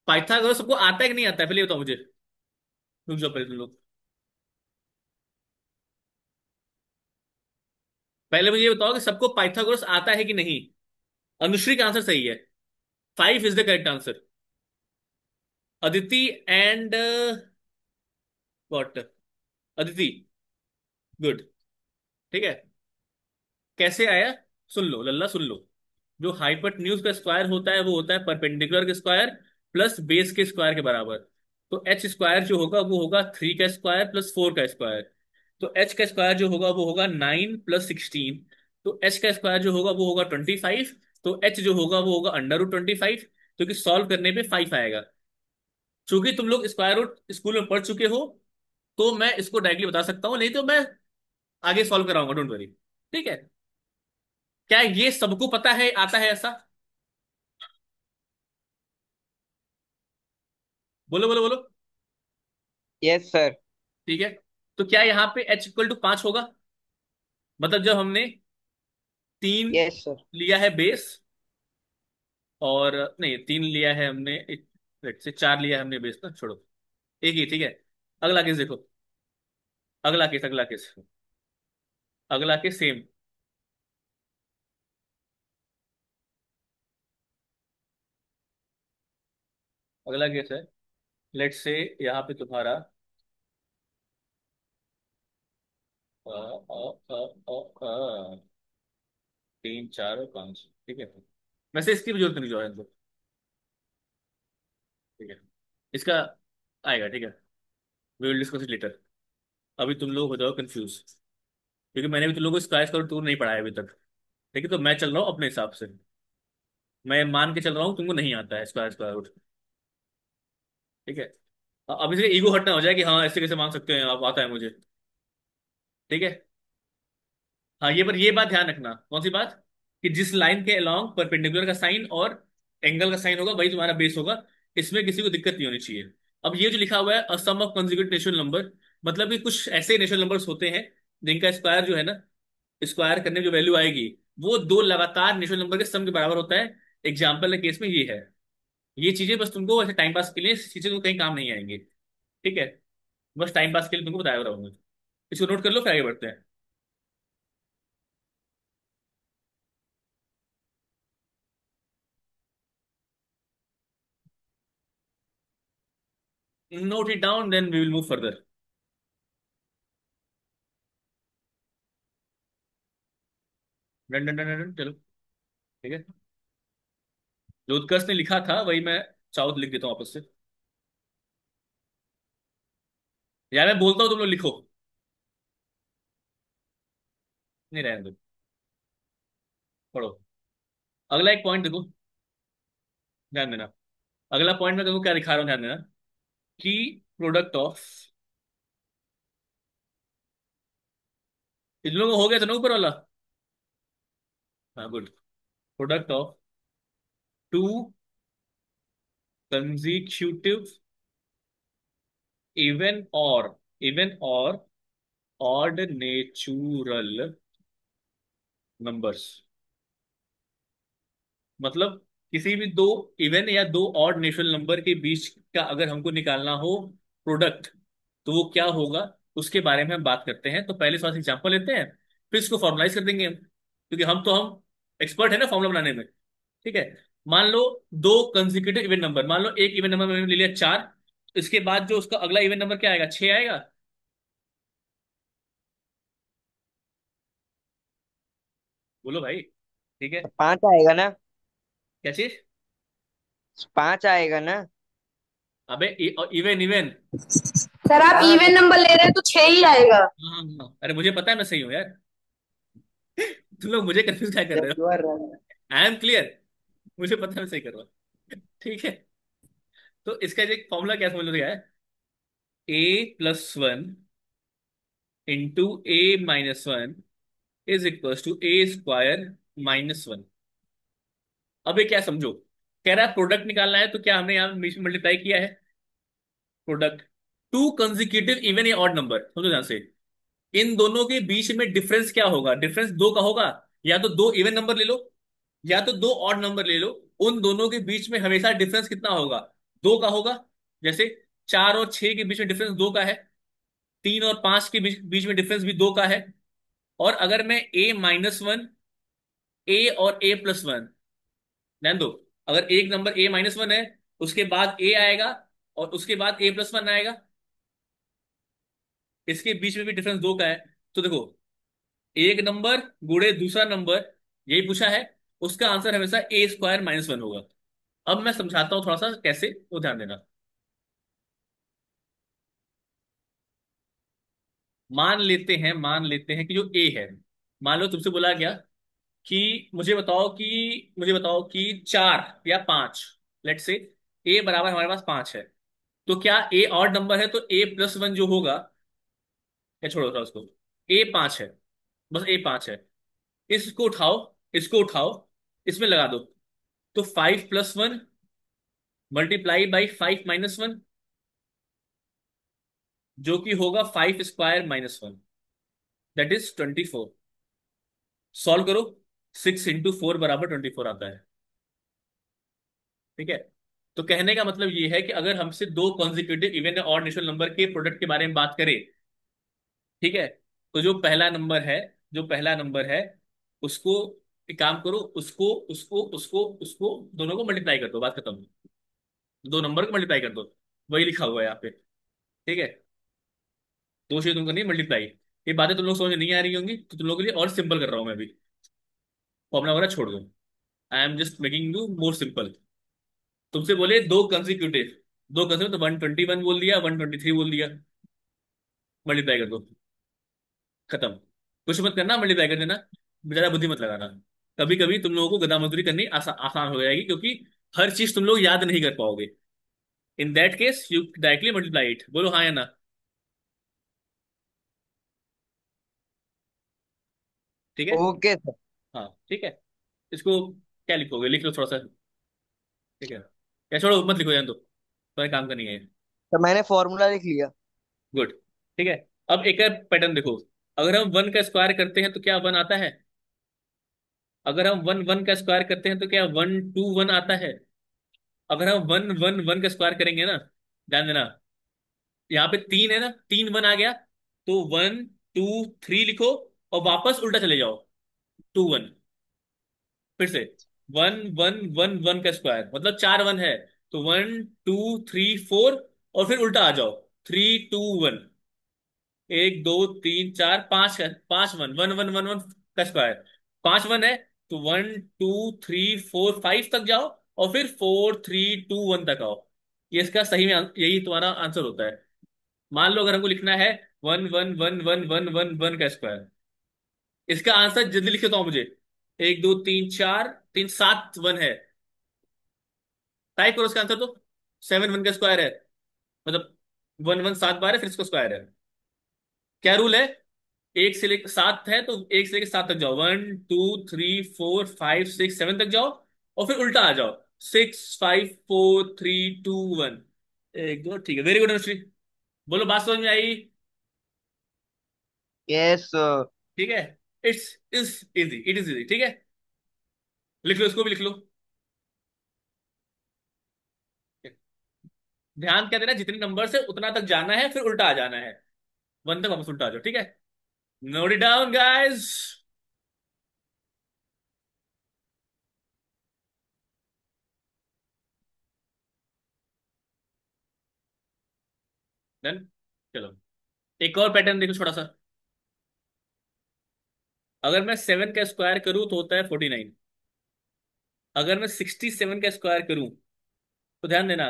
पाइथागोरस सबको आता है कि नहीं आता है, पहले ये बताओ मुझे। रुक जाओ पहले तुम लोग, पहले मुझे ये बताओ कि सबको पाइथागोरस आता है कि नहीं। अनुश्री का आंसर सही है, 5 is the correct answer. Aditi and what, Aditi, good, ठीक है। कैसे आया? सुन लो लल्ला, सुन लो। जो हाइपोटेन्यूज का स्क्वायर होता है वो होता है परपेंडिकुलर के स्क्वायर प्लस बेस के स्क्वायर के बराबर। तो एच स्क्वायर जो होगा वो होगा 3 का स्क्वायर प्लस 4 का स्क्वायर। तो एच का स्क्वायर जो होगा वो होगा 9 प्लस 16। तो एच का स्क्वायर जो होगा वो होगा 25। तो एच जो होगा वो होगा अंडर रूट 25, क्योंकि सॉल्व करने पे 5 आएगा। चूंकि तुम लोग स्क्वायर रूट स्कूल में पढ़ चुके हो, तो मैं इसको डायरेक्टली बता सकता हूँ, नहीं तो मैं आगे सॉल्व कराऊंगा, डोंट वरी। ठीक है? क्या ये सबको पता है, आता है ऐसा? बोलो बोलो बोलो। Yes sir. ठीक है, तो क्या यहाँ पे h = 5 होगा? मतलब जब हमने 3 यस सर। लिया है बेस, और नहीं 3 लिया है हमने, एक मिनट से 4 लिया है हमने बेस ना, छोड़ो, एक ही, ठीक है। अगला केस देखो, अगला केस, अगला केस, अगला केस सेम। अगला केस है, लेट से यहाँ पे तुम्हारा 3 4 और 5, ठीक है। वैसे इसकी भी जरूरत नहीं जो है इनको, ठीक है। इसका आएगा, ठीक है, we will discuss it later. अभी तुम लोग हो जाओ कंफ्यूज, क्योंकि मैंने भी तुम लोगों को स्क्वायर स्क्वायर टूर नहीं पढ़ाया अभी तक। ठीक है, तो मैं चल रहा हूँ अपने हिसाब से। मैं मान के चल रहा हूँ तुमको नहीं आता है स्क्वायर स्क्वायर रूट, ठीक है। अब इसलिए ईगो हटना हो जाए कि हाँ ऐसे कैसे मान सकते हैं आप, आता है मुझे, ठीक है। हाँ, ये पर ये बात ध्यान रखना, कौन सी बात? कि जिस लाइन के अलोंग परपेंडिकुलर का साइन और एंगल का साइन होगा वही तुम्हारा बेस होगा। इसमें किसी को दिक्कत नहीं होनी चाहिए। अब ये जो लिखा हुआ है, a sum of consecutive natural number, मतलब कि कुछ ऐसे नेचुरल नंबर्स होते हैं जिनका स्क्वायर जो है ना, स्क्वायर करने में जो वैल्यू आएगी वो दो लगातार नेचुरल नंबर के सम के बराबर होता है। एग्जाम्पल के केस में ये है। ये चीजें बस तुमको ऐसे टाइम पास के लिए, इस चीजें तो कहीं काम नहीं आएंगी, ठीक है। बस टाइम पास के लिए तुमको बताया रहा हूँ। इसको नोट कर लो, फिर आगे बढ़ते हैं। Note it down, then we will move further. Done done done done, चलो, ठीक है। जो उत्कर्ष ने लिखा था वही मैं चाहूँ तो लिख देता हूँ वापस से। यार मैं बोलता हूँ तुम लोग लिखो, नहीं रहने दो, पढ़ो। अगला एक पॉइंट देखो, ध्यान देना। अगला पॉइंट में देखो क्या दिखा रहा हूँ, ध्यान देना। कि प्रोडक्ट ऑफ, इन लोगों को हो गया था ना ऊपर वाला? हाँ, good. Product of two consecutive even और, इवन और ऑड नेचुरल नंबर्स, मतलब किसी भी दो इवन या दो ऑड नेचुरल नंबर के बीच का अगर हमको निकालना हो प्रोडक्ट, तो वो क्या होगा, उसके बारे में हम बात करते हैं। तो पहले थोड़ा सा एग्जाम्पल लेते हैं, फिर इसको फॉर्मलाइज कर देंगे हम, क्योंकि हम एक्सपर्ट है ना फॉर्मूला बनाने में। ठीक है। मान लो दो कंसेक्यूटिव इवन नंबर, मान लो एक इवन नंबर मैंने ले लिया 4, इसके बाद जो उसका अगला इवन नंबर क्या आएगा, 6 आएगा। बोलो भाई। ठीक है। तो 5 आएगा ना। क्या चीज? 5 आएगा ना। अबे इवन इवन। सर आप हाँ इवन नंबर ले रहे हैं तो 6 ही आएगा। हाँ हाँ हाँ। अरे मुझे पता है मैं सही हूँ यार। तुम लोग मुझे कंफ्यूज क्या कर तो रहे यू हो? Are wrong. I am clear. मुझे पता है मैं सही कर रहा हूँ। ठीक है। तो इसका एक फॉर्मूला क्या समझ लिया है, a+1 into a-1 is equal to a² -1। अब ये क्या समझो, कह रहा है प्रोडक्ट निकालना है, तो क्या हमने यहाँ मल्टीप्लाई किया है प्रोडक्ट, टू कंसेक्यूटिव इवन या ऑड नंबर, समझो ध्यान से। इन दोनों के बीच में डिफरेंस क्या होगा, डिफरेंस दो का होगा। या तो दो इवन नंबर ले लो, या तो दो ऑड नंबर ले लो। उन दोनों के बीच में हमेशा डिफरेंस कितना होगा, दो का होगा। जैसे 4 और 6 के बीच में डिफरेंस दो का है, 3 और 5 के बीच में डिफरेंस भी दो का है। और अगर मैं a-1, a और a+1, ध्यान दो, अगर एक नंबर a-1 है, उसके बाद a आएगा, और उसके बाद a+1 आएगा, इसके बीच में भी डिफरेंस दो का है। तो देखो, एक नंबर गुणे दूसरा नंबर, यही पूछा है, उसका आंसर हमेशा a² -1 होगा। अब मैं समझाता हूं थोड़ा सा कैसे, वो ध्यान देना। मान लेते हैं कि जो a है, मान लो तुमसे बोला गया कि मुझे बताओ कि 4 या 5, लेट से a बराबर हमारे पास 5 है, तो क्या a ऑड नंबर है, तो a+1 जो होगा, या छोड़ो था उसको, a 5 है, बस a 5 है। इसको उठाओ, इसको उठाओ, इसमें लगा दो, तो 5+1 मल्टीप्लाई बाई 5 - 1, जो कि होगा 5² -1, दैट इज 24। सॉल्व करो, 6 × 4 बराबर 24 आता है। ठीक है। तो कहने का मतलब ये है कि अगर हमसे दो कॉन्जिक्यूटिव इवन और नेचुरल नंबर के प्रोडक्ट के बारे में बात करें, ठीक है, तो जो पहला नंबर है उसको, एक काम करो, उसको उसको उसको उसको दोनों को मल्टीप्लाई कर दो, बात खत्म। दो नंबर को मल्टीप्लाई कर दो, वही लिखा हुआ है यहाँ पे। ठीक है। दो चीज तुमको नहीं मल्टीप्लाई, ये बातें तुम लोग समझ में नहीं आ रही होंगी, तो तुम लोगों के लिए और सिंपल कर रहा हूँ मैं अभी। फॉर्मुला वगैरह छोड़ दो, I am just making you more simple. तुमसे बोले दो कंसेक्यूटिव, तो 121 बोल दिया, 123 बोल दिया, मल्टीप्लाई कर दो, खत्म। कुछ मत करना, मल्टीप्लाई कर देना, ज्यादा बुद्धि मत लगाना। कभी कभी तुम लोगों को गधा मजदूरी करनी आसान हो जाएगी, क्योंकि हर चीज तुम लोग याद नहीं कर पाओगे। In that case you directly multiply it, बोलो हाँ या ना। ठीक है। Okay sir. हाँ ठीक है। इसको क्या लिखोगे, लिख लो थोड़ा सा। ठीक है, या छोड़ो मत लिखो, जान दो, तुम्हारे काम का नहीं है। तो मैंने फॉर्मूला लिख लिया। गुड। ठीक है। अब एक और पैटर्न देखो, अगर हम 1 का स्क्वायर करते हैं तो क्या 1 आता है, अगर हम 1 1 का स्क्वायर करते हैं तो क्या 1 2 1 आता है। अगर हम 1 1 1 का स्क्वायर करेंगे ना, ध्यान देना, यहाँ पे 3 है ना, 3 1 आ गया, तो 1 2 3 लिखो, और वापस उल्टा चले जाओ, 2 1, फिर से 1 1 1 1 का स्क्वायर, मतलब 4 1 है, तो 1 2 3 4, और फिर उल्टा आ जाओ, 3 2 1, 1 2 3 4 5 है, 5 1 1 1 1 1 का स्क्वायर, 5 1 है, तो 1 2 3 4 5 तक जाओ, और फिर 4 3 2 1 तक आओ। ये इसका सही में यही तुम्हारा आंसर होता है। मान लो अगर हमको लिखना है 1 1 1 1 1 1 का स्क्वायर, इसका आंसर जल्दी लिख देता हूं मुझे, 1 2 3 4 3 7 1 है, टाइप करो उसका आंसर तो, 7 1 का स्क्वायर है, मतलब 1 1 7 बार है, फिर इसका स्क्वायर है। क्या रूल है, एक से लेकर 7 है, तो एक से लेकर 7 तक जाओ, 1 2 3 4 5 6 7 तक जाओ, और फिर उल्टा आ जाओ, 6 5 4 3 2 1। एक दो, ठीक है, वेरी गुड अनुश्री। बोलो, बात समझ में आई? यस। ठीक है। It's is easy, it is easy, ठीक है। लिख लो, इसको भी लिख लो। ध्यान क्या देना, जितने नंबर से उतना तक जाना है, फिर उल्टा आ जाना है। वन तक वापस उल्टा आ जाओ, ठीक है। Note it down guys. Done. चलो, एक और पैटर्न देखो छोटा सा। अगर मैं 7 का स्क्वायर करूं तो होता है 49। अगर मैं 67 का स्क्वायर करूं तो ध्यान देना,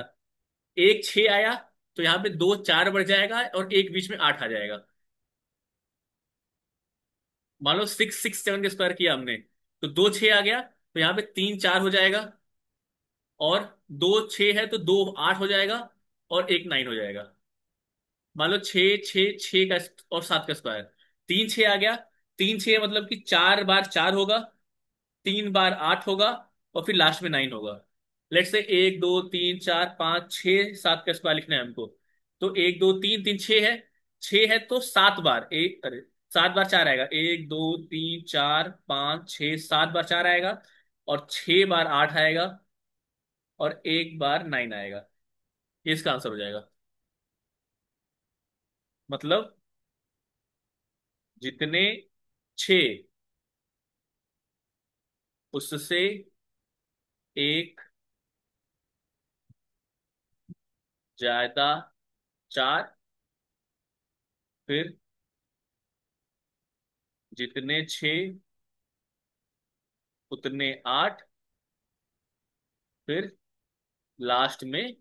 एक 6 आया तो यहाँ पे दो 4 बढ़ जाएगा और एक बीच में 8 आ जाएगा। मान लो 667 का स्क्वायर किया हमने, तो दो 6 आ गया तो यहाँ पे 3 4 हो जाएगा, और दो 6 है तो दो 8 हो जाएगा, और एक 9 हो जाएगा। मान लो 6 6 6 का और 7 का स्क्वायर, 3 6 आ गया। 3 6 मतलब कि 4 बार 4 होगा, 3 बार 8 होगा, और फिर लास्ट में 9 होगा। लेट से 1 2 3 4 5 6 7 का स्क्वायर लिखना है हमको। तो 1 2 3 3 6 है। 6 है तो 7 बार एक, अरे 7 बार 4 आएगा, 1 2 3 4 5 6 7 बार 4 आएगा, और 6 बार 8 आएगा, और एक बार 9 आएगा। ये इसका आंसर हो जाएगा। मतलब जितने 6 उससे एक ज्यादा 4, फिर जितने 6 उतने 8, फिर लास्ट में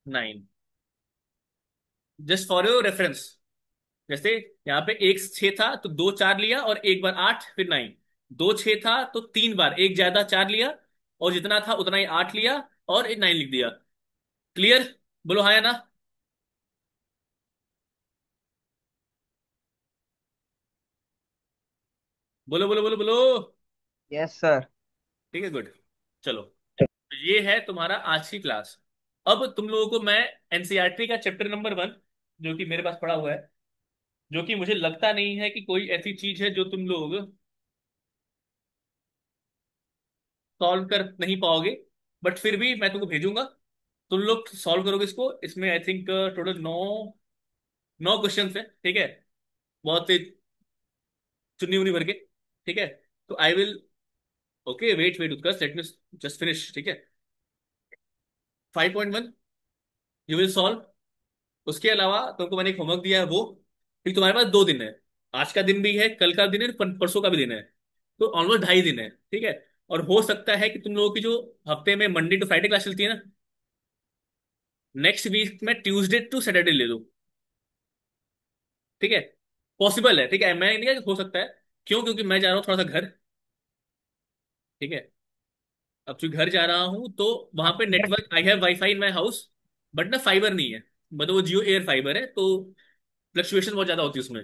9। जस्ट फॉर योर रेफरेंस, जैसे यहाँ पे एक 6 था तो दो 4 लिया और एक बार 8 फिर 9। दो 6 था तो 3 बार एक ज्यादा 4 लिया, और जितना था उतना ही 8 लिया, और एक 9 लिख दिया। क्लियर? बोलो हाँ या ना। बोलो बोलो बोलो बोलो। Yes sir. ठीक है, गुड। चलो, ये है तुम्हारा आज की क्लास। अब तुम लोगों को मैं एनसीईआरटी का चैप्टर नंबर 1, जो कि मेरे पास पड़ा हुआ है, जो कि मुझे लगता नहीं है कि कोई ऐसी चीज है जो तुम लोग सॉल्व कर नहीं पाओगे, बट फिर भी मैं तुमको भेजूंगा। तुम लोग सॉल्व करोगे इसको। इसमें आई थिंक टोटल 9 क्वेश्चन है, ठीक है। बहुत ही चुन्नी उन्नी भर के, ठीक है। तो I will, okay wait wait Utkarsh, let me just finish, ठीक है। 5.1 यू विल सॉल्व। उसके अलावा तुमको मैंने एक होमवर्क दिया है वो, फिर तुम्हारे पास 2 दिन है। आज का दिन भी है, कल का दिन है, परसों का भी दिन है। तो ऑलमोस्ट 2.5 दिन है, ठीक है। और हो सकता है कि तुम लोगों की जो हफ्ते में मंडे टू फ्राइडे क्लास चलती है ना, नेक्स्ट वीक में ट्यूसडे टू सैटरडे ले लो, ठीक है। पॉसिबल है, ठीक है, मैं नहीं कहा कि हो सकता है। क्यों? क्योंकि मैं जा रहा हूँ थोड़ा सा घर, ठीक है। अब चूंकि घर जा रहा हूँ तो वहां पे आपका घर network, I have wifi in my house, but ना फाइबर नहीं है। मतलब वो जियो एयर फाइबर है, तो फ्लक्चुएशन बहुत ज्यादा होती है उसमें।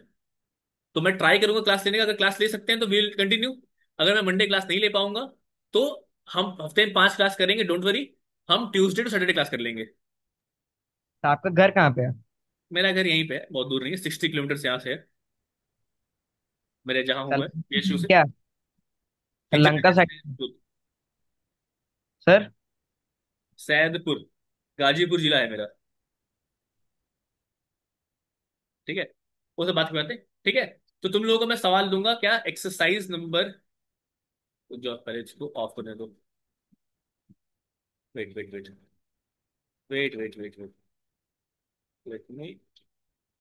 तो मैं ट्राई करूंगा क्लास लेने का, अगर क्लास ले सकते हैं तो विल कंटिन्यू। अगर मैं मंडे क्लास नहीं ले पाऊंगा तो हम हफ्ते में 5 क्लास करेंगे, डोंट वरी। हम ट्यूसडे टू सैटरडे क्लास कर लेंगे। आपका घर कहाँ पे है? मेरा घर यहीं पे है, बहुत दूर नहीं है, 60 किलोमीटर यहाँ से है, मेरे जहाँ हूँ मैं, बीएचयू से। क्या? Teacher Lanka side? Saidpur. Sir. Saidpur, Ghazipur जिला है मेरा, ठीक है। वो सब बात करते हैं, ठीक है। तो तुम लोगों को मैं सवाल दूंगा, क्या एक्सरसाइज नंबर, जो पहले इसको ऑफ करने दो। Wait wait wait wait wait wait wait, let मी